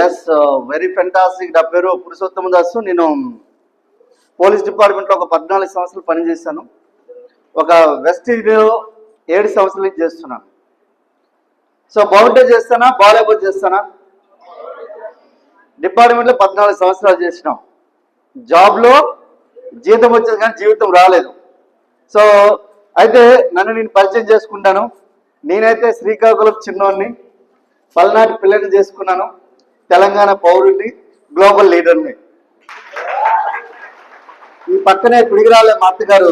Yes, very fantastic. నా పేరు పురుషోత్తమ దాసు. నేను పోలీస్ డిపార్ట్మెంట్లో ఒక 14 సంవత్సరాలు పనిచేశాను. ఒక వెస్టీజ్లో 7 సంవత్సరాల నుంచి చేస్తున్నాను. సో బాగుంటే చేస్తానా, బాగాలేకపోతే చేస్తానా? డిపార్ట్మెంట్లో 14 సంవత్సరాలు చేసినాం. జాబ్లో జీతం వచ్చేది కానీ జీవితం రాలేదు. సో అయితే నన్ను నేను పరిచయం చేసుకుంటాను. నేనైతే శ్రీకాకుళం చిన్నోడిని, పల్నాటి పిల్లని చేసుకున్నాను, తెలంగాణ పౌరుడిని, గ్లోబల్ లీడర్ని. ఈ పక్కనే పిడిగిరాళ్ళ మా అత్తగారు.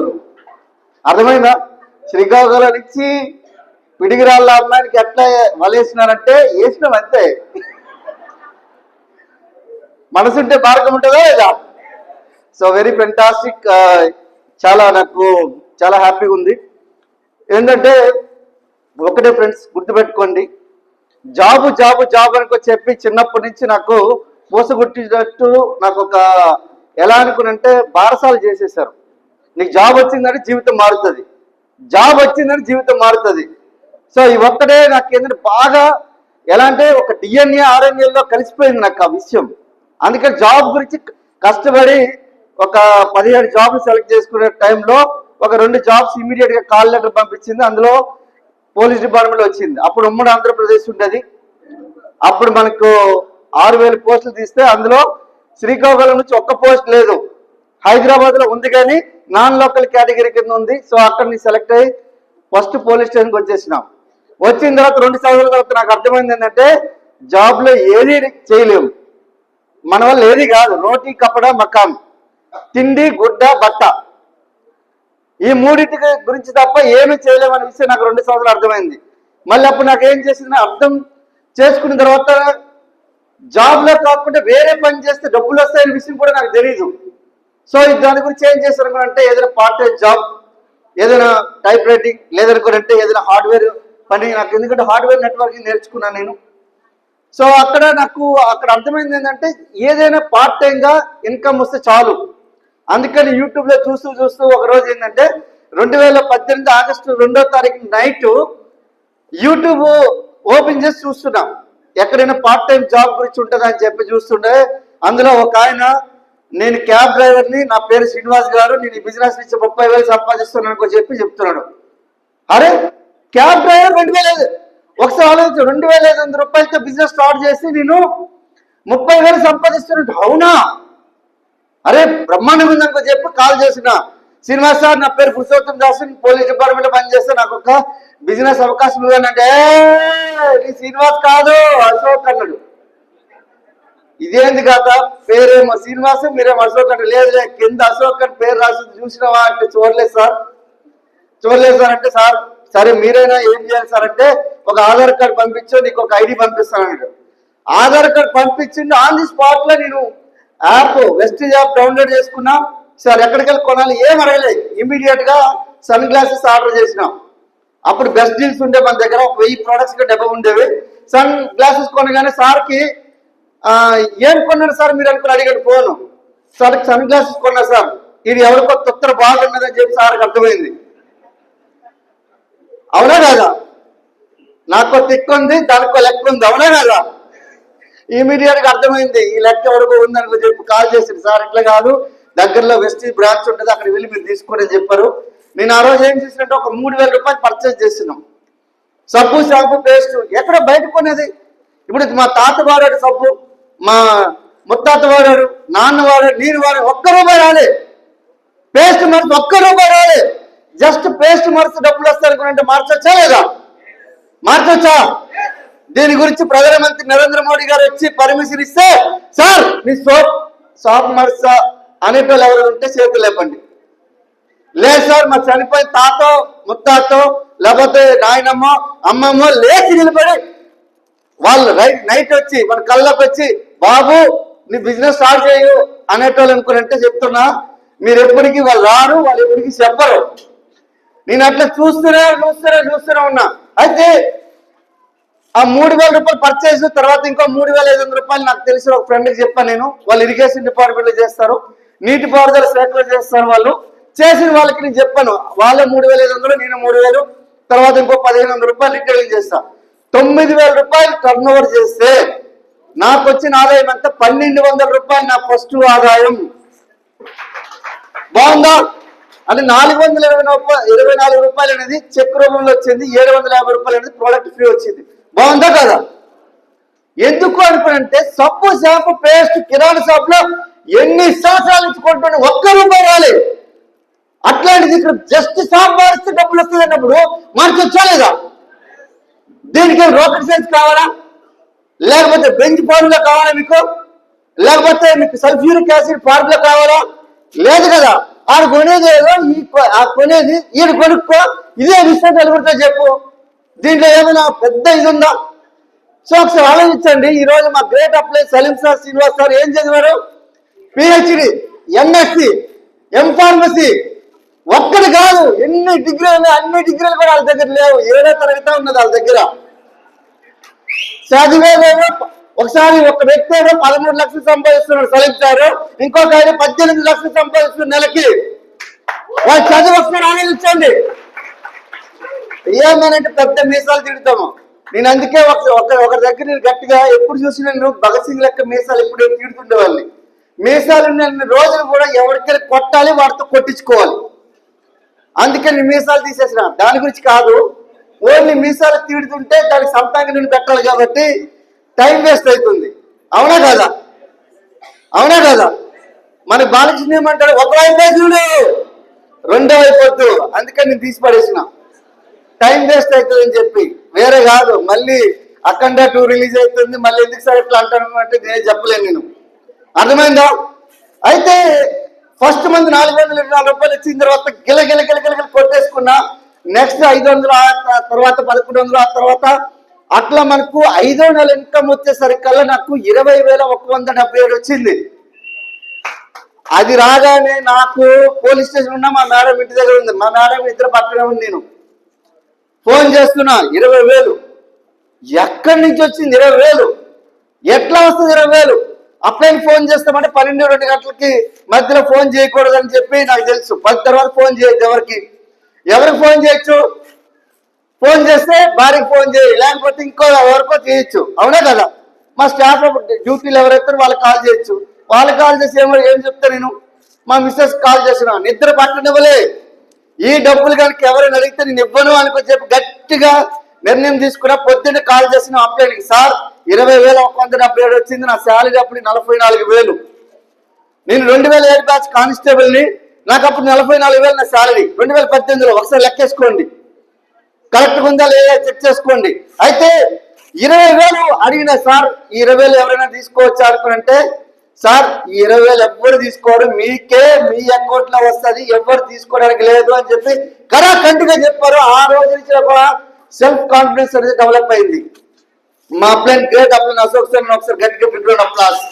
అర్థమైందా? శ్రీకాకుళం నుంచి పిడిగిరాళ్ళ అమ్మాయికి ఎట్లా వలేసినారంటే వేసినాం అంతే. మనసుంటే మార్గం ఉంటుందా లేదా? So very fantastic. నాకు చాలా హ్యాపీగా ఉంది. ఏంటంటే ఒకటే ఫ్రెండ్స్, గుర్తుపెట్టుకోండి, జాబు జాబు జాబ్ అనుకో చెప్పి చిన్నప్పటి నుంచి నాకు పూసగుట్టినట్టు నాకు ఒక ఎలా అనుకున్నంటే బారసాలు చేసేసారు. నీకు జాబ్ వచ్చిందంటే జీవితం మారుతుంది, జాబ్ వచ్చిందంటే జీవితం మారుతుంది. సో ఈ ఒక్కడే నాకు ఏంటంటే బాగా ఎలా అంటే ఒక DNA RNAలో కలిసిపోయింది నాకు ఆ విషయం. అందుకని జాబ్ గురించి కష్టపడి ఒక 17 జాబ్లు సెలెక్ట్ చేసుకునే టైంలో ఒక 2 జాబ్స్ ఇమీడియట్గా కాల్ లెటర్ పంపించింది. అందులో పోలీస్ డిపార్ట్మెంట్లో వచ్చింది. అప్పుడు ఉమ్మడి ఆంధ్రప్రదేశ్ ఉండేది. అప్పుడు మనకు 6000 పోస్టులు తీస్తే అందులో శ్రీకాకుళం నుంచి ఒక్క పోస్ట్ లేదు. హైదరాబాద్లో ఉంది కానీ నాన్ లోకల్ కేటగిరీ కింద ఉంది. సో అక్కడ నేను సెలెక్ట్ అయ్యి ఫస్ట్ పోలీస్ స్టేషన్కి వచ్చేసినాం. వచ్చిన తర్వాత 2 సంవత్సరాల తర్వాత నాకు అర్థమైంది ఏంటంటే జాబ్లో ఏది చేయలేము, మన వల్ల ఏది కాదు. రోటీ కప్పడ మకాం, తిండి గుడ్డ బట్ట, ఈ మూడింటి గురించి తప్ప ఏమీ చేయలేమనే విషయం నాకు 2 సంవత్సరాలు అర్థమైంది. మళ్ళీ అప్పుడు నాకు ఏం చేసింది, అర్థం చేసుకున్న తర్వాత జాబ్లో కాకుండా వేరే పని చేస్తే డబ్బులు వస్తాయనే విషయం కూడా నాకు తెలియదు. సో దాని గురించి ఏం చేశాను అంటే ఏదైనా పార్ట్ టైం జాబ్, ఏదైనా టైప్ రైటింగ్, లేదనుకోనంటే ఏదైనా హార్డ్వేర్ పని. నాకు ఎందుకంటే హార్డ్వేర్ నెట్వర్కింగ్ నేర్చుకున్నాను నేను. సో నాకు అక్కడ అర్థమైంది ఏంటంటే ఏదైనా పార్ట్ టైంగా ఇన్కమ్ వస్తే చాలు. అందుకని యూట్యూబ్లో చూస్తూ ఒకరోజు ఏంటంటే 2018 ఆగస్టు 2వ తారీఖు నైట్ యూట్యూబ్ ఓపెన్ చేసి చూస్తున్నాం, ఎక్కడైనా పార్ట్ టైం జాబ్ గురించి ఉంటుందా అని చెప్పి చూస్తుండే. అందులో ఒక ఆయన, నేను క్యాబ్ డ్రైవర్ని, నా పేరు శ్రీనివాస్ గారు, నేను ఈ బిజినెస్ నుంచి 30,000 సంపాదిస్తున్నాను చెప్పి చెప్తున్నాడు. అరే క్యాబ్ డ్రైవర్ 2,000, ఒకసారి ఆలోచించు, 2,500 రూపాయలతో బిజినెస్ స్టార్ట్ చేసి నేను 30,000 సంపాదిస్తున్నట్టు. అవునా, అరే బ్రహ్మాండంగా ఉందనుకో చెప్పి కాల్ చేసిన. శ్రీనివాస్ సార్, నా పేరు పురుషోత్తమ దాసు, పోలీస్ డిపార్ట్మెంట్లో పనిచేస్తే నాకు ఒక బిజినెస్ అవకాశం ఇవ్వనంటే, నీ శ్రీనివాస్ కాదు అశోక్ అన్నాడు. ఇదేంది కదా, పేరేమో శ్రీనివాస్ మీరేమో అశోక్ అంటే, లేదు కింద అశోక్ అని పేరు రాసింది చూసినావా అంటే, చూడలేదు సార్ అంటే, సార్ సరే మీరైనా ఏం చేయాలి సార్ అంటే, ఒక ఆధార్ కార్డు పంపించు, నీకు ఒక ID పంపిస్తాను. ఆధార్ కార్డు పంపించింది. ఆన్ ది స్పాట్ లో నేను యాప్ వెస్టీజ్ యాప్ డౌన్లోడ్ చేసుకున్నా. సార్ ఎక్కడికి వెళ్ళి కొనాలి ఏం అడగలేదు, ఇమీడియట్ గా సన్ గ్లాసెస్ ఆర్డర్ చేసినాం. అప్పుడు బెస్ట్ డీల్స్ ఉండే మన దగ్గర, 1000 ప్రొడక్ట్స్ డబ్బా ఉండేవి. సన్ గ్లాసెస్ కొనగానే సార్కి ఏం కొన్నాడు సార్ మీరు అనుకుని అడిగాడు ఫోను. సార్ సన్ గ్లాసెస్ కొన్నా సార్, ఇది ఎవరికో తొత్తర బాగున్నదని చెప్పి సార్కి అర్థమైంది. అవునా కదా, నాకు తిక్కు ఉంది, దానికో లెక్క ఉంది. అవునా కదా, ఇమీడియట్ గా అర్థమైంది ఈ లెక్క ఎవరికో ఉందని చెప్పి కాల్ చేసింది. సార్ ఇట్లా కాదు, దగ్గరలో వెస్టీజ్ బ్రాంచ్ ఉంటుంది, అక్కడికి వెళ్ళి మీరు తీసుకోండి అని చెప్పారు. నేను ఆ రోజు ఏం చేసినట్టు ఒక 3,000 రూపాయలు పర్చేజ్ చేస్తున్నాం. సబ్బు, షాంపూ, పేస్ట్ ఎక్కడ బయట కొనేది. ఇప్పుడు మా తాత వాడాడు సబ్బు, మా ముత్తాత వాడాడు, నాన్న వాడాడు, నేను వాడాడు, ₹1 రాలే. పేస్ట్ మరిచి ₹1 రాలే. జస్ట్ పేస్ట్ మరిచి డబ్బులు వస్తారనుకుంటే మార్చొచ్చా లేదా? మార్చొచ్చా? దీని గురించి ప్రధానమంత్రి నరేంద్ర మోడీ గారు వచ్చి పర్మిషన్ ఇస్తే, సార్ నీ షాప్ మర్చా అనేటోళ్ళు ఎవరు ఉంటే చేతులు లేపండి. లేదు సార్ మా చనిపోయిన తాతో ముత్తాతో లేకపోతే నాయనమ్మో అమ్మమ్మో లేచి నిలబడి వాళ్ళు నైట్ వచ్చి మన కళ్ళకి వచ్చి, బాబు నీ బిజినెస్ స్టార్ట్ చేయు అనేటోళ్ళు అనుకున్నట్టే చెప్తున్నా. మీరు ఎప్పటికీ వాళ్ళు రారు, వాళ్ళు ఎప్పటికీ చెప్పరు. నేను అట్లా చూస్తూనే ఉన్నా. అయితే ఆ 3,000 రూపాయలు పర్చేజ్ తర్వాత ఇంకో 3,500 రూపాయలు నాకు తెలిసిన ఒక ఫ్రెండ్కి చెప్పాను నేను. వాళ్ళు ఇరిగేషన్ డిపార్ట్మెంట్లో చేస్తారు, నీటిపారుదల శాఖలో చేస్తారు. వాళ్ళు చేసిన వాళ్ళకి నేను చెప్పాను, వాళ్ళ 3,500, నేను 3,000, తర్వాత ఇంకో 1,500 రూపాయలు రిటైలింగ్ చేస్తా. 9,000 రూపాయలు టర్న్ ఓవర్ చేస్తే నాకు వచ్చిన ఆదాయం అంతా 1,200 రూపాయలు నా ఫస్ట్ ఆదాయం. బాగుందా? అంటే 424 రూపాయలు అనేది చెక్ రూపంలో వచ్చింది, 750 రూపాయలు అనేది ప్రోడక్ట్ ఫ్రీ వచ్చింది. బాగుందా కదా? ఎందుకు అనుకునంటే సబ్బు షాంపూ పేస్ట్ కిరాణా షాప్ లో ఎన్ని సంవత్సరాలు ఇచ్చుకుంటున్నా ఒక్క రూపాయి రాలేదు. అట్లాంటిది ఇక్కడ జస్ట్ షాప్ మారిస్తే డబ్బులు వస్తుంది అన్నప్పుడు మనకి వచ్చాలేదా? దీనికి రోకెట్ సైన్స్ కావాలా? లేకపోతే బెంచ్ ఫార్ములా కావాలా మీకు? లేకపోతే మీకు సల్ఫ్యూరిక్ యాసిడ్ ఫార్ములా కావాలా? లేదు కదా. ఆడు కొనేది ఏదో కొనేది ఈయన కొనుక్కో, ఇదే విషయం కలుగుతుందో చెప్పు. దీంట్లో ఏమైనా పెద్ద ఇది ఉందా? సో ఒకసారి ఆలోచించండి. ఈ రోజు మా great apply Salim sir, Srinivas sir ఏం చదివారు? PhD, MSc, M pharmacy. ఒక్కటి కాదు, ఎన్ని డిగ్రీలు ఉన్నాయి, అన్ని డిగ్రీలు కూడా వాళ్ళ దగ్గర లేవు. 7వ తరగతి ఉన్నది వాళ్ళ దగ్గర. చదివేదేమో ఒకసారి ఒక వ్యక్తి ఏమో 13 లక్షలు సంపాదిస్తున్నాడు సలీం సార్, ఇంకొక ఆయన 18 లక్షలు సంపాదిస్తున్న నెలకి. వాళ్ళు చదివి ఒకసారి ఆలోచించండి. ఏమనంటే పెద్ద మీసాలు తిడతాము. నేను అందుకే ఒకరి దగ్గర నేను గట్టిగా ఎప్పుడు చూసి నేను భగత్ సింగ్ లెక్క మీసాలు ఎప్పుడు తిడుతుండే వాళ్ళని. మీసాలు ఉన్న రోజులు కూడా ఎవరికైనా కొట్టాలి, వాటితో కొట్టించుకోవాలి. అందుకే నేను మీసాలు తీసేసిన. దాని గురించి కాదు, ఓన్లీ మీసాలు తీడుతుంటే దానికి సొంతంగా నేను పెట్టాలి కాబట్టి టైం వేస్ట్ అవుతుంది. అవునా కదా? అవునా కదా? మన బాలకృష్ణ ఏమంటాడు, ఒక వైపే చూడు, రెండో వైపు. అందుకని నేను తీసి పడేసిన. టైం వేస్ట్ అవుతుంది అని చెప్పి, వేరే కాదు. మళ్ళీ అఖండ 2 రిలీజ్ అవుతుంది, మళ్ళీ ఎందుకు సార్ ఇట్లా అంటాను అంటే నేను చెప్పలేను. నేను అర్థమైందా? అయితే ఫస్ట్ మంత్ 424 రూపాయలు ఇచ్చిన తర్వాత గిల కొట్టేసుకున్నా. నెక్స్ట్ 500, ఆ తర్వాత 1100, ఆ తర్వాత అట్లా మనకు 5వ నెల ఇన్కమ్ వచ్చేసరికల్లా నాకు 20,177 వచ్చింది. అది రాగానే నాకు పోలీస్ స్టేషన్ ఉన్నా, మా మేడం ఇంటి దగ్గర ఉంది. మా మేడం ఇద్దరు పక్కనే ఉంది. నేను ఫోన్ చేస్తున్నా, 20,000 ఎక్కడి నుంచి వచ్చింది? 20,000 ఎట్లా వస్తుంది? 20,000 అప్లైన్ ఫోన్ చేస్తామంటే 12-2 గంటలకి మధ్యలో ఫోన్ చేయకూడదని చెప్పి నాకు తెలుసు. 10 తర్వాత ఫోన్ చేయొచ్చు. ఎవరికి ఫోన్ చేయొచ్చు? ఫోన్ చేస్తే భార్యకి ఫోన్ చేయి, లేకపోతే ఇంకో ఎవరికో చేయొచ్చు. అవునా కదా? మా స్టాఫ్ డ్యూటీలు ఎవరైతే వాళ్ళకి కాల్ చేయొచ్చు. వాళ్ళకి కాల్ చేసి ఏం చెప్తా నేను, మా మిస్సెస్ కాల్ చేసిన, నిద్ర పట్టనివ్వలే. ఈ డబ్బులు కనుక ఎవరైనా అడిగితే నేను ఇవ్వను అనుకో చెప్పి గట్టిగా నిర్ణయం తీసుకున్నా. పొద్దున్నే కాల్ చేసిన అప్లైన్కి, సార్ 20,177 వచ్చింది. నా శాలరీ అప్పుడు 44,000. నేను 2007 బ్యాచ్ కానిస్టేబుల్ని. నాకు అప్పుడు 44,000 నా శాలరీ 2018లో. ఒకసారి లెక్కేసుకోండి, కరెక్ట్గా ఉందా లేదా చెక్ చేసుకోండి. అయితే 20,000 అడిగిన సార్, ఈ 20,000 ఎవరైనా తీసుకోవచ్చా అనుకుంటే, సార్ ఈ 20,000 ఎవ్వరు తీసుకోవడం, మీకే మీ అకౌంట్ లో వస్తుంది, ఎవరు తీసుకోవడానికి లేదు అని చెప్పి కరాఖండిగా చెప్పారు. ఆ రోజు నుంచి ఒక సెల్ఫ్ కాన్ఫిడెన్స్ అనేది డెవలప్ అయింది. మా upline great upline Ashok sir ఒకసారి గట్టిగా బిగ్ అప్లాస్.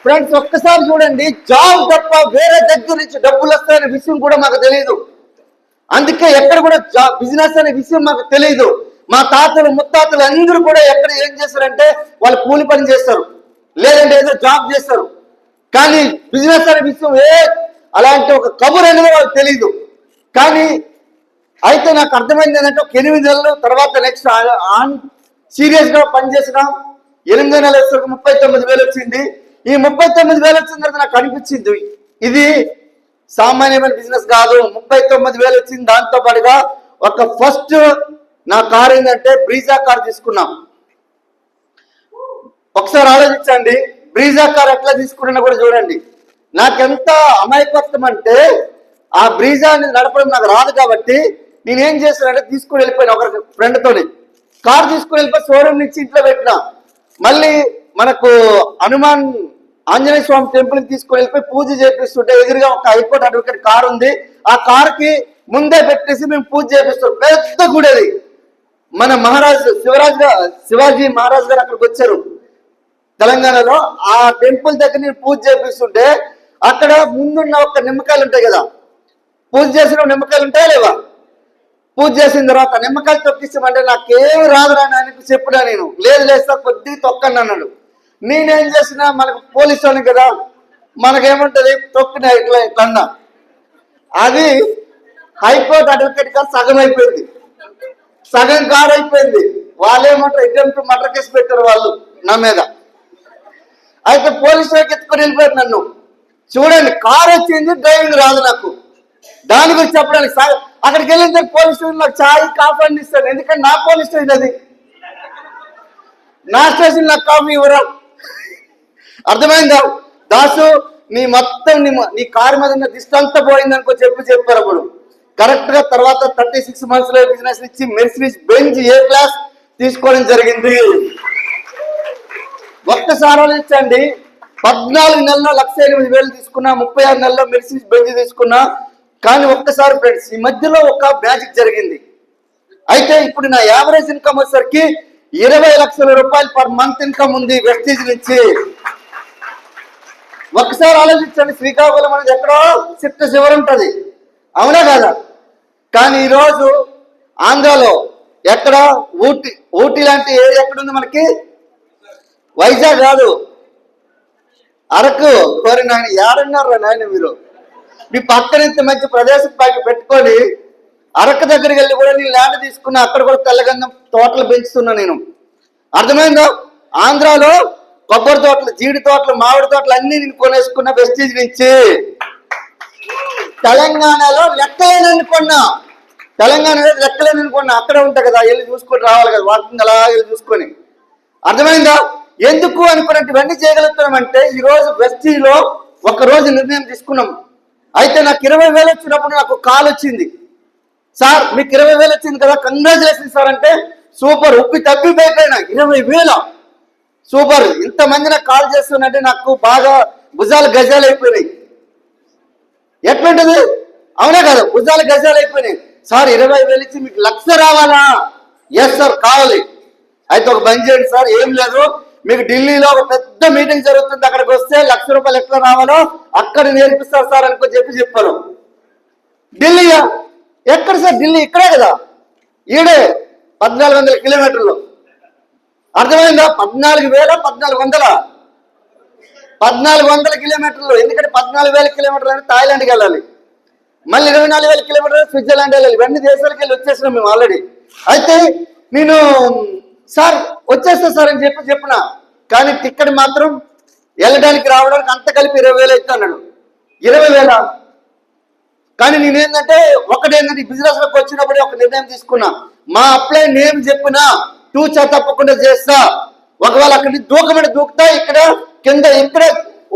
ఫ్రెండ్స్ ఒక్కసారి చూడండి, జాబ్ తప్ప వేరే దగ్గర నుంచి డబ్బులు వస్తాయనే విషయం కూడా మాకు తెలియదు. అందుకే ఎక్కడ కూడా బిజినెస్ అనే విషయం మాకు తెలియదు. మా తాతలు ముత్తాతలు అందరూ కూడా ఎక్కడ ఏం చేస్తారంటే వాళ్ళు కూలి పని చేస్తారు, లేదంటే ఏదో జాబ్ చేస్తారు. కానీ బిజినెస్ అనే విషయం అలాంటి ఒక కబుర్ అనేది వాళ్ళకి తెలీదు. కానీ అయితే నాకు అర్థమైంది ఏంటంటే, ఒక 8 నెలలు తర్వాత నెక్స్ట్ సీరియస్ గా పనిచేసిన 8వ నెల వచ్చేసరికి 39,000 వచ్చింది. ఈ 39,000 వచ్చిన తర్వాత నాకు అనిపించింది ఇది సామాన్యమైన బిజినెస్ కాదు. 39,000 వచ్చింది. దాంతో పాటుగా ఒక ఫస్ట్ నా కార్ ఏంటంటే బ్రీజా కార్ తీసుకున్నాం. ఒకసారి ఆలోచించండి, బ్రీజా కార్ ఎట్లా తీసుకున్నా కూడా చూడండి. నాకెంత అమాయకత్వం అంటే, ఆ బ్రీజా అనేది నడపడం నాకు రాదు కాబట్టి నేనేం చేస్తానంటే తీసుకుని వెళ్ళిపోయినా. ఒక ఫ్రెండ్తోని కార్ తీసుకుని వెళ్ళిపోయి షోరూమ్ నుంచి ఇంట్లో పెట్టినా. మళ్ళీ మనకు హనుమాన్ ఆంజనేయ స్వామి టెంపుల్ కి తీసుకుని వెళ్ళిపోయి పూజ చేపిస్తుంటే ఎదురుగా ఒక హైకోర్టు అడ్వకేట్ కార్ ఉంది. ఆ కార్ కి ముందే పెట్టేసి మేము పూజ చేపిస్తాం. పెద్ద గుడి అది. మన శివాజీ మహారాజ్ గారు అక్కడికి వచ్చారు తెలంగాణలో. ఆ టెంపుల్ దగ్గర నేను పూజ చేపిస్తుంటే అక్కడ ముందున్న ఒక నిమ్మకాయలు ఉంటాయి కదా, పూజ చేసిన నిమ్మకాయలు ఉంటాయా లేవా? పూజ చేసిన తర్వాత నిమ్మకాయలు తొక్కిస్తామంటే నాకేం రాదురా అని చెప్పినా. నేను లేదు సార్ కొద్దిగా తొక్కండి అన్నాడు. నేనేం చేసినా, మనకు పోలీసు వాళ్ళని కదా, మనకేముంటది తొక్కిన ఇట్లా అన్నా. అది హైకోర్టు అడ్వకేట్ గారు సగం అయిపోయింది. సగం కారు అయిపోయింది. వాళ్ళు ఏమంటారు, అటెంప్ట్ మర్డర్ కేసు పెట్టారు వాళ్ళు నా మీద. అయితే పోలీసులకు ఎత్తుకొని వెళ్ళిపోయారు నన్ను. చూడండి, కారు వచ్చింది, డ్రైవింగ్ రాదు నాకు. దాని గురించి చెప్పడానికి అక్కడికి వెళ్ళిన తర్వాత పోలీసు నాకు ఛాయ్ కాఫీ అని ఇస్తాను. ఎందుకంటే నా పోలీస్ స్టేషన్ అది, నా స్టేషన్ నాకు కాఫీ ఇవ్వరా. అర్థమైందా దాసు? నీ మొత్తం నీ కారు మీద ఉన్న దిష్టి అంతా పోయిందనుకో చెప్పారు. అప్పుడు కరెక్ట్ గా తర్వాత 36 months లో బిజినెస్ ఇచ్చి మెర్సిడీస్ బెంజ్ ఏ క్లాస్ తీసుకోవడం జరిగింది. ఒక్కసారి ఆలోచించండి, 14 నెలల్లో 1,08,000 తీసుకున్నా, 36 నెలల్లో మెర్సిడీస్ బెంజ్ తీసుకున్నా. కానీ ఒక్కసారి ఫ్రెండ్స్, ఈ మధ్యలో ఒక మ్యాజిక్ జరిగింది. అయితే ఇప్పుడు నా యావరేజ్ ఇన్కమ్ వచ్చేసరికి 20 లక్షల రూపాయలు పర్ మంత్ ఇన్కమ్ ఉంది వెస్టీజ్ నుంచి. ఒక్కసారి ఆలోచించండి, శ్రీకాకుళం అనేది ఎక్కడో చిట్ట చివరి ఉంటుంది, అవునా కదా? కానీ ఈరోజు ఆంధ్రాలో ఎక్కడ ఊటీ లాంటి ఏరియా ఎక్కడుంది మనకి? వైజాగ్ కాదు, అరకు. కోరి నాయన ఏడన్నారా నాయన మీరు? మీ పక్కన ఇంత మంచి ప్రదేశం పెట్టుకొని అరకు దగ్గరికి వెళ్ళి కూడా నేను ల్యాండ్ తీసుకున్నా, అక్కడ కూడా తెల్లగంధం తోటలు పెంచుతున్నా నేను. అర్థమైందో? ఆంధ్రాలో కొబ్బరి తోటలు, జీడి తోటలు, మామిడి తోటలు అన్ని నేను కొనేసుకున్న వెస్టీజ్ నుంచి. తెలంగాణలో లెక్కలేనని కొన్నా, అక్కడే ఉంటా కదా, వెళ్ళి చూసుకొని రావాలి కదా, వాకింగ్ అలా వెళ్ళి చూసుకొని. అర్థమైందా? ఎందుకు అనుకున్నట్టు ఇవన్నీ చేయగలుగుతున్నామంటే ఈరోజు వెస్టీజ్లో ఒకరోజు నిర్ణయం తీసుకున్నాం. అయితే నాకు 20,000 వచ్చినప్పుడు నాకు కాల్ వచ్చింది, సార్ మీకు 20,000 వచ్చింది కదా, కంగ్రాచులేషన్ సార్ అంటే. సూపర్, ఉప్పి తప్పిపోయిపోయినా 20,000 సూపర్. ఇంతమంది నాకు కాల్ చేస్తున్నట్టే నాకు బాగా భుజాలు గజాలు అయిపోయినాయి. ఎట్లుంటది, అవునా కదా? భుజాలు గజాలు అయిపోయినాయి. సార్ 20,000 ఇచ్చి మీకు 1,00,000 రావాలా? ఎస్ సార్ కావాలి. అయితే ఒక పని చేయండి సార్, ఏం లేదు, మీకు ఢిల్లీలో ఒక పెద్ద మీటింగ్ జరుగుతుంది, అక్కడికి వస్తే 1,00,000 రూపాయలు ఎట్లా రావాలో అక్కడ నేర్పిస్తారు సార్ అనుకో చెప్పారు. ఢిల్లీయా? ఎక్కడ సార్? ఢిల్లీ ఇక్కడే కదా, ఈడే 1,400 కిలోమీటర్లు. అర్థమైందా? 14,000 1,400 కిలోమీటర్లు. ఎందుకంటే 14,000 కిలోమీటర్లు అంటే థాయిలాండ్కి వెళ్ళాలి, మళ్ళీ 24,000 కిలోమీటర్లు స్విట్జర్లాండ్ వెళ్ళాలి. ఇవన్నీ దేశాలకు వెళ్ళి వచ్చేసినాం మేము ఆల్రెడీ. అయితే నేను సార్ వచ్చేస్తా సార్ అని చెప్పిన, కానీ టికెట్ మాత్రం వెళ్ళడానికి రావడానికి అంత కలిపి 20,000 అయితే అన్నాడు. 20,000. కానీ నేనేంటంటే ఒకటేంటంటే బిజినెస్ లోకి వచ్చినప్పుడే ఒక నిర్ణయం తీసుకున్నా, మా అప్లై నేమ్ చెప్పినా తూచా తప్పకుండా చేస్తా. ఒకవేళ అక్కడి దూకమంటే దూకుతా, ఇక్కడ కింద ఇక్కడ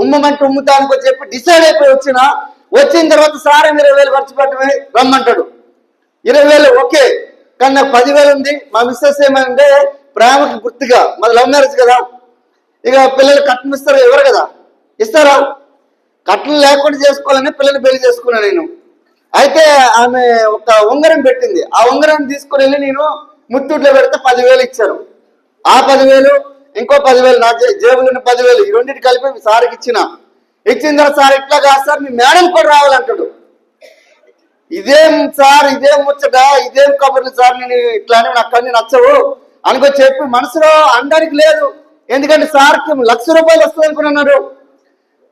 ఉమ్మమంటే ఉమ్ముతా అనుకో చెప్పి డిసైడ్ అయిపోయి వచ్చిన తర్వాత సార్ 20,000 ఖర్చు పెట్టమే రమ్మంటాడు. 20,000 ఓకే, కానీ నాకు 10,000 ఉంది. మా మిస్సెస్ ఏమంటే ప్రేమకి గుర్తుగా, మాది లవ్ మ్యారేజ్ కదా, ఇక పిల్లలు కట్నం ఇస్తారు, ఎవరు కదా ఇస్తారా? కట్నం లేకుండా చేసుకోవాలని పిల్లల్ని పెళ్లి చేసుకున్నా నేను. అయితే ఆమె ఒక ఉంగరం పెట్టింది, ఆ ఉంగరం తీసుకుని వెళ్ళి నేను ముత్తూట్లో పెడితే 10,000 ఇచ్చారు. ఆ 10,000 ఇంకో 10,000 నా జేబులో ఉన్న 10,000 ఈ రెండింటి కలిపి సార్కి ఇచ్చిన తర్వాత సార్ ఇట్లా కాదు సార్, మీ మేడం కూడా రావాలంటాడు. ఇదేం సార్, ఇదేం ముచ్చట, ఇదేం కబుర్లు సార్, నేను ఇట్లానే నాకు అన్ని నచ్చవు అనుకో చెప్పి మనసులో అనడానికి లేదు. ఎందుకంటే సార్కి 1,00,000 రూపాయలు వస్తుంది అనుకున్నాడు,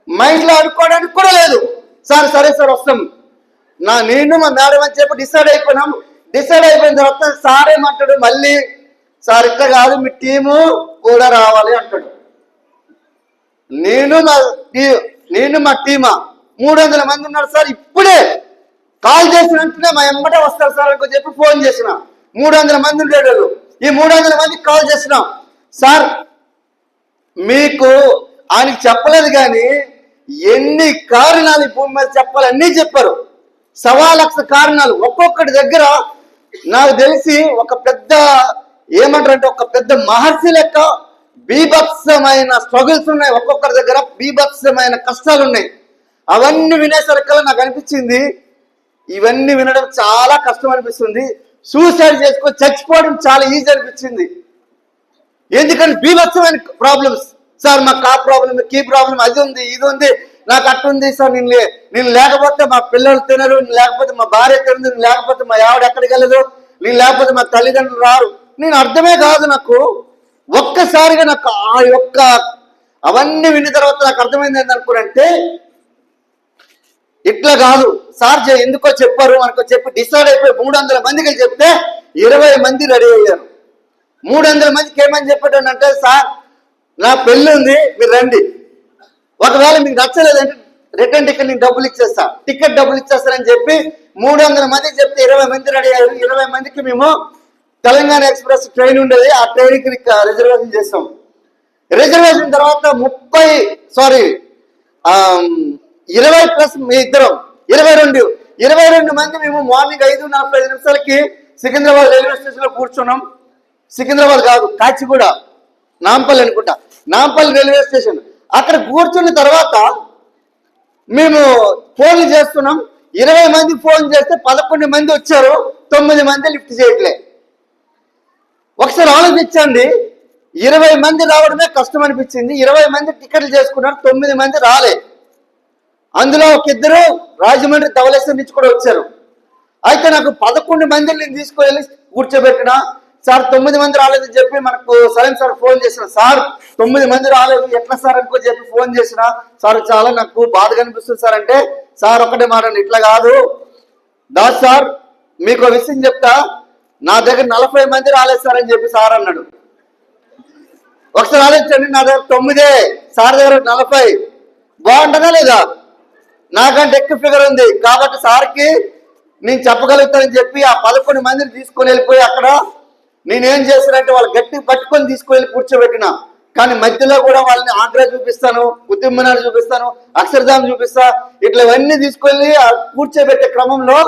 మైండ్లో అనుకోవడానికి కూడా లేదు. సార్ సరే సార్ వస్తాం, నేను మా మేడం అని చెప్పి డిసైడ్ అయిపోయినాం. డిసైడ్ అయిపోయిన తర్వాత సార్ ఏమంటాడు, మళ్ళీ సార్ ఇట్లా కాదు, మీ టీము కూడా రావాలి అంటాడు. నేను మా టీమా 300 మంది ఉన్నారు సార్, ఇప్పుడే కాల్ చేసిన వెంటనే మా ఎమ్మటే వస్తారు సార్ అనుకో చెప్పి ఫోన్ చేసిన. 300 మంది ఉండేవాళ్ళు, ఈ 300 మందికి కాల్ చేసినాం. సార్ మీకు ఆయనకి చెప్పలేదు కానీ ఎన్ని కారణాలు ఈ భూమి మీద చెప్పాలి అన్నీ చెప్పారు. 1,00,000 కారణాలు. ఒక్కొక్కటి దగ్గర నాకు తెలిసి ఒక పెద్ద ఏమంటారంటే ఒక పెద్ద మహర్షి లెక్క బీభత్సమైన స్ట్రగుల్స్ ఉన్నాయి, ఒక్కొక్కరి దగ్గర బీభత్సమైన కష్టాలు ఉన్నాయి. అవన్నీ వినేసరికల్లా నాకు అనిపించింది, ఇవన్నీ వినడం చాలా కష్టం అనిపిస్తుంది, సూసైడ్ చేసుకొని చచ్చిపోవడం చాలా ఈజీ అనిపించింది. ఎందుకంటే బీభత్సమైన ప్రాబ్లమ్స్. సార్ మాకు ఆ ప్రాబ్లం, ఈ ప్రాబ్లం, అది ఉంది, ఇది ఉంది, నాకు అట్టుంది సార్, నేను లేకపోతే మా పిల్లలు తినరు, నేను లేకపోతే మా భార్య తినదు, నేను లేకపోతే మా ఆవిడ ఎక్కడికి వెళ్ళదు, నేను లేకపోతే మా తల్లిదండ్రులు రారు. నేను అర్థమే కాదు నాకు. ఒక్కసారిగా నాకు ఆ యొక్క అవన్నీ విన్న తర్వాత నాకు అర్థమైంది ఏంటనుకున్నంటే, ఇట్లా కాదు సార్ ఎందుకో చెప్పారు మనకో చెప్పి డిసైడ్ అయిపోయి 300 మందికి చెప్తే 20 మంది రెడీ అయ్యారు. 300 మందికి ఏమని చెప్పాడంటే, సార్ నా పెళ్ళి ఉంది, మీరు రండి, ఒకవేళ మీకు నచ్చలేదంటే రిటర్న్ టికెట్ నేను డబ్బులు ఇచ్చేస్తా, టికెట్ డబ్బులు ఇచ్చేస్తానని చెప్పి 300 మందికి చెప్తే 20 మంది రెడీ అయ్యారు. 20 మందికి మేము తెలంగాణ ఎక్స్ప్రెస్ ట్రైన్ ఉండేది, ఆ ట్రైన్కి రిజర్వేషన్ చేస్తాం. రిజర్వేషన్ తర్వాత 20 ప్లస్ మీ ఇద్దరం 22 మంది మేము మార్నింగ్ 5:45 సికింద్రాబాద్ రైల్వే స్టేషన్ లో కూర్చున్నాం. సికింద్రాబాద్ కాదు, కాచిగూడ, నాంపల్లి అనుకుంటా, నాంపల్లి రైల్వే స్టేషన్. అక్కడ కూర్చున్న తర్వాత మేము ఫోన్లు చేస్తున్నాం. 20 మంది ఫోన్ చేస్తే 11 మంది వచ్చారు, 9 మంది లిఫ్ట్ చేయట్లే. ఒకసారి ఆలోచించండి, 20 మంది రావడమే కష్టం అనిపించింది. 20 మంది టికెట్లు చేసుకున్నారు, 9 మంది రాలే. అందులో ఒక ఇద్దరు రాజమండ్రి ధవళేశ్వరం నుంచి కూడా వచ్చారు. అయితే నాకు 11 మందిని నేను తీసుకువెళ్ళి కూర్చోబెట్టిన. సార్ 9 మంది రాలేదని చెప్పి మనకు సలీం సార్ ఫోన్ చేసిన, సార్ 9 మంది రాలేదు ఎట్లా సార్ అనుకో చెప్పి ఫోన్ చేసిన. సార్ చాలా నాకు బాధగా అనిపిస్తుంది సార్ అంటే, సార్ ఒకటే మాట, ఇట్లా కాదు దాస్ సార్, మీకు విషయం చెప్తా, నా దగ్గర 40 మంది రాలేదు సార్ అని చెప్పి సార్ అన్నాడు. ఒకసారి ఆలోచించండి, నా దగ్గర 9, సార్ దగ్గర 40. బాగుంటుందా లేదా? నాకంటే ఎక్కువ ఫిగర్ ఉంది కాబట్టి సార్కి నేను చెప్పగలుగుతానని చెప్పి ఆ 11 మందిని తీసుకొని వెళ్ళిపోయి అక్కడ నేనేం చేశానంటే వాళ్ళు గట్టి పట్టుకొని తీసుకువెళ్ళి కూర్చోబెట్టిన. కానీ మధ్యలో కూడా వాళ్ళని ఆగ్రా చూపిస్తాను, కుతుబ్ మినార్ చూపిస్తాను, అక్షరధామ్ చూపిస్తా, ఇట్లా ఇవన్నీ తీసుకెళ్ళి కూర్చోబెట్టే క్రమంలో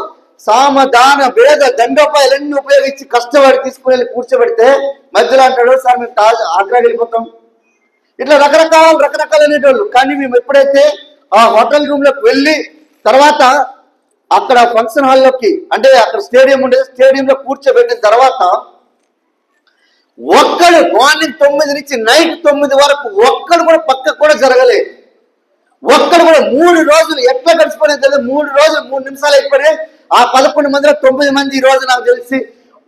సామ దాన భేద దండోపాయాలన్నీ ఉపయోగించి కష్టపడి తీసుకుని కూర్చోబెడితే మధ్యలో అంటాడు, సార్ మేము ఆగ్రా వెళ్ళిపోతాం. ఇట్లా రకరకాల అనేటోళ్ళు. కానీ మేము ఎప్పుడైతే ఆ హోటల్ రూమ్ లోకి వెళ్ళి తర్వాత అక్కడ ఫంక్షన్ హాల్లోకి, అంటే అక్కడ స్టేడియం ఉండేది, స్టేడియంలో కూర్చోబెట్టిన తర్వాత ఒక్కడు మార్నింగ్ 9 నుంచి నైట్ 9 వరకు ఒక్కడు కూడా పక్కకు కూడా జరగలేదు. ఒక్కడు కూడా 3 రోజులు ఎట్లా గడిచిపోయినా తెలియదు. 3 రోజులు 3 నిమిషాలు అయిపోయినాయి. ఆ 11 మందిలో 9 మంది ఈ రోజు నాకు తెలిసి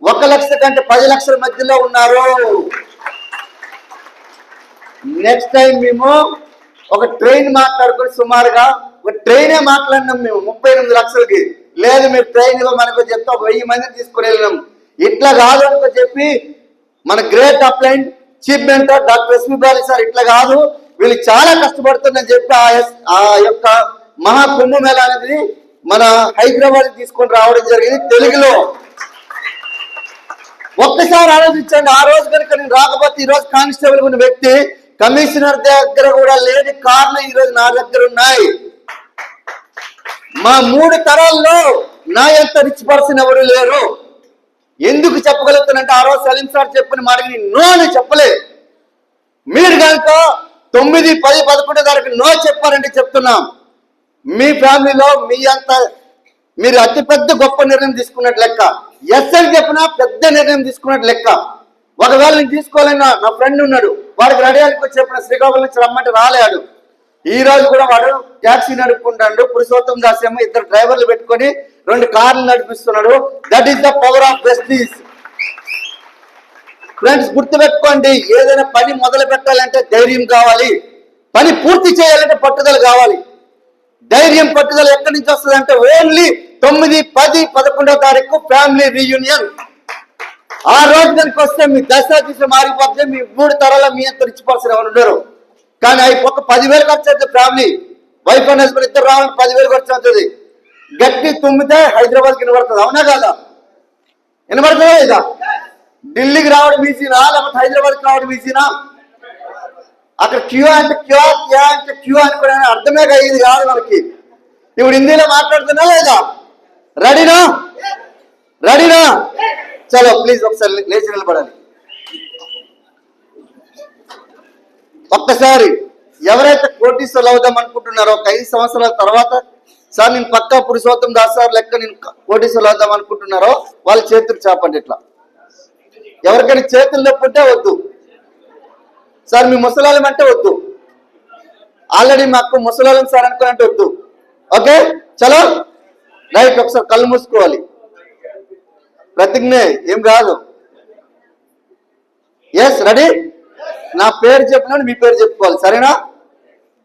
1 లక్ష కంటే 10 లక్షల మధ్యలో ఉన్నారు. నెక్స్ట్ టైం మేము ఒక ట్రైన్ మాట్లాడుకుని సుమారుగా ఒక ట్రైనే మాట్లాడినాం మేము 38 లక్షలకి. లేదు మీరు ట్రైన్ లో మనకు చెప్తే ఒక 1000 మందిని తీసుకుని వెళ్ళినాం. ఇట్లా కాదు అనుకో చెప్పి మన గ్రేట్ అప్లైన్ chief mentor doctor SV Bali sir, ఇట్లా కాదు వీళ్ళు చాలా కష్టపడుతుందని చెప్పి ఆ యొక్క మహా కుంభమేళ అనేది మన హైదరాబాద్ తీసుకొని రావడం జరిగింది తెలుగులో. ఒక్కసారి ఆలోచించండి, ఆ రోజు కనుక నేను రాకపోతే ఈ రోజు కానిస్టేబుల్ ఉన్న వ్యక్తి కమిషనర్ దగ్గర కూడా లేని కార్లు ఈ రోజు నా దగ్గర ఉన్నాయి. మా 3 తరాల్లో నా ఎంత రిచ్ పర్సన్ ఎవరు లేరు. ఎందుకు చెప్పగలుగుతానంటే ఆ రోజు సలీం సార్ చెప్పిన మాటకి నో అని చెప్పలే. మీరు కనుక 9, 10, 11 తారీఖు నో చెప్పారంటే చెప్తున్నాం, మీ ఫ్యామిలీలో మీరు అతిపెద్ద గొప్ప నిర్ణయం తీసుకున్నట్టు లెక్క. ఎస్ అని చెప్పినా పెద్ద నిర్ణయం తీసుకున్నట్టు లెక్క. ఒకవేళ నేను తీసుకోవాలని నా ఫ్రెండ్ ఉన్నాడు, వాడికి రెడీ అనుకో చెప్పిన శ్రీకాకుళం నుంచి రమ్మంటే రాలేడు. ఈ రోజు కూడా వాడు ట్యాక్సీ నడుపుకుంటాడు. పురుషోత్తం దాస్ ఏమో 2 డ్రైవర్లు పెట్టుకొని 2 కార్లు నడిపిస్తున్నాడు. That is the power of prestige. Friends గుర్తుపెట్టుకోండి, ఏదైనా పని మొదలు పెట్టాలంటే ధైర్యం కావాలి, పని పూర్తి చేయాలంటే పట్టుదల కావాలి. ధైర్యం పట్టుదల ఎక్కడి నుంచి వస్తుంది అంటే ఓన్లీ 9, 10, 11వ తారీఖు ఫ్యామిలీ రీయూనియన్. ఆ రోజు కనుక వస్తే మీ దశ దిశ మారిపోతే మీ 3 తరాల మీ అంత రిచ్ పర్సన్ ఎవరు ఉండరు. కానీ అవి ఒక 10,000 ఖర్చు అవుతుంది. ఫ్యామిలీ వైఫ్ అండ్ హస్బెండ్ ఇద్దరు రావాలని 10,000 ఖర్చు అవుతుంది. గట్టి తుమ్మితే హైదరాబాద్కి వినబడుతుంది, అవునా కాదా? వినబడుతుందా లేదా? ఢిల్లీకి రావడం ఈజీనా లేకపోతే హైదరాబాద్కి రావడం ఈజీనా? అక్కడ క్యూ అంటే క్యూ అనుకునే అర్థమే ఇది కాదు మనకి. ఇప్పుడు హిందీలో మాట్లాడుతున్నా లేదా? రెడీనా? చలో ప్లీజ్ ఒకసారి లేచి నిలబడాలి. ఒక్కసారి ఎవరైతే కోటీశ్వరులు అవుదాం అనుకుంటున్నారో ఒక 5 సంవత్సరాల తర్వాత, సార్ నేను పక్కా పురుషోత్తం దాస్ సార్ లెక్క నేను కోటీశ్వరులు అవుదాం అనుకుంటున్నారో వాళ్ళ చేతులు చాపండి. ఇట్లా ఎవరికైనా చేతులు నొప్పి ఉంటే వద్దు సార్, మీ ముసలాలం అంటే వద్దు, ఆల్రెడీ మాకు ముసలాలం సార్ అనుకున్నట్టు వద్దు. ఓకే చలో రైట్. ఒకసారి కళ్ళు మూసుకోవాలి. ప్రతిజ్ఞ ఏం కాదు. Yes ready? నా పేరు చెప్పినాడు మీ పేరు చెప్పుకోవాలి, సరేనా?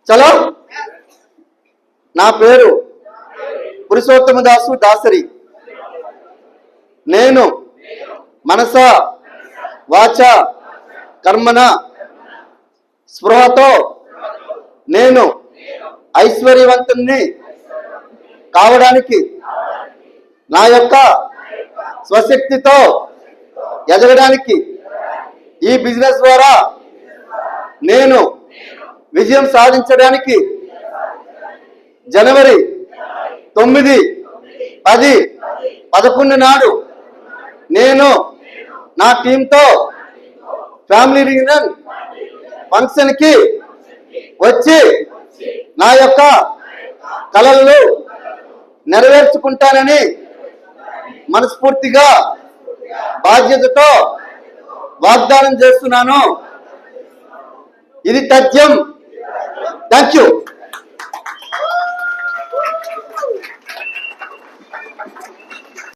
చలో. నా పేరు పురుషోత్తమ దాసు దాసరి నేను మనస వాచ కర్మన స్పృహతో నేను ఐశ్వర్యవంతుణ్ణి కావడానికి నా యొక్క స్వశక్తితో ఎదగడానికి ఈ బిజినెస్ ద్వారా నేను విజయం సాధించడానికి జనవరి 9, 10, 11 నాడు నేను నా టీంతో ఫ్యామిలీ రీయూనియన్ ఫంక్షన్ కి వచ్చి నా యొక్క కలలను నెరవేర్చుకుంటానని మనస్ఫూర్తిగా బాధ్యతతో వాగ్దానం చేస్తున్నాను. ఇది తథ్యం. Thank you.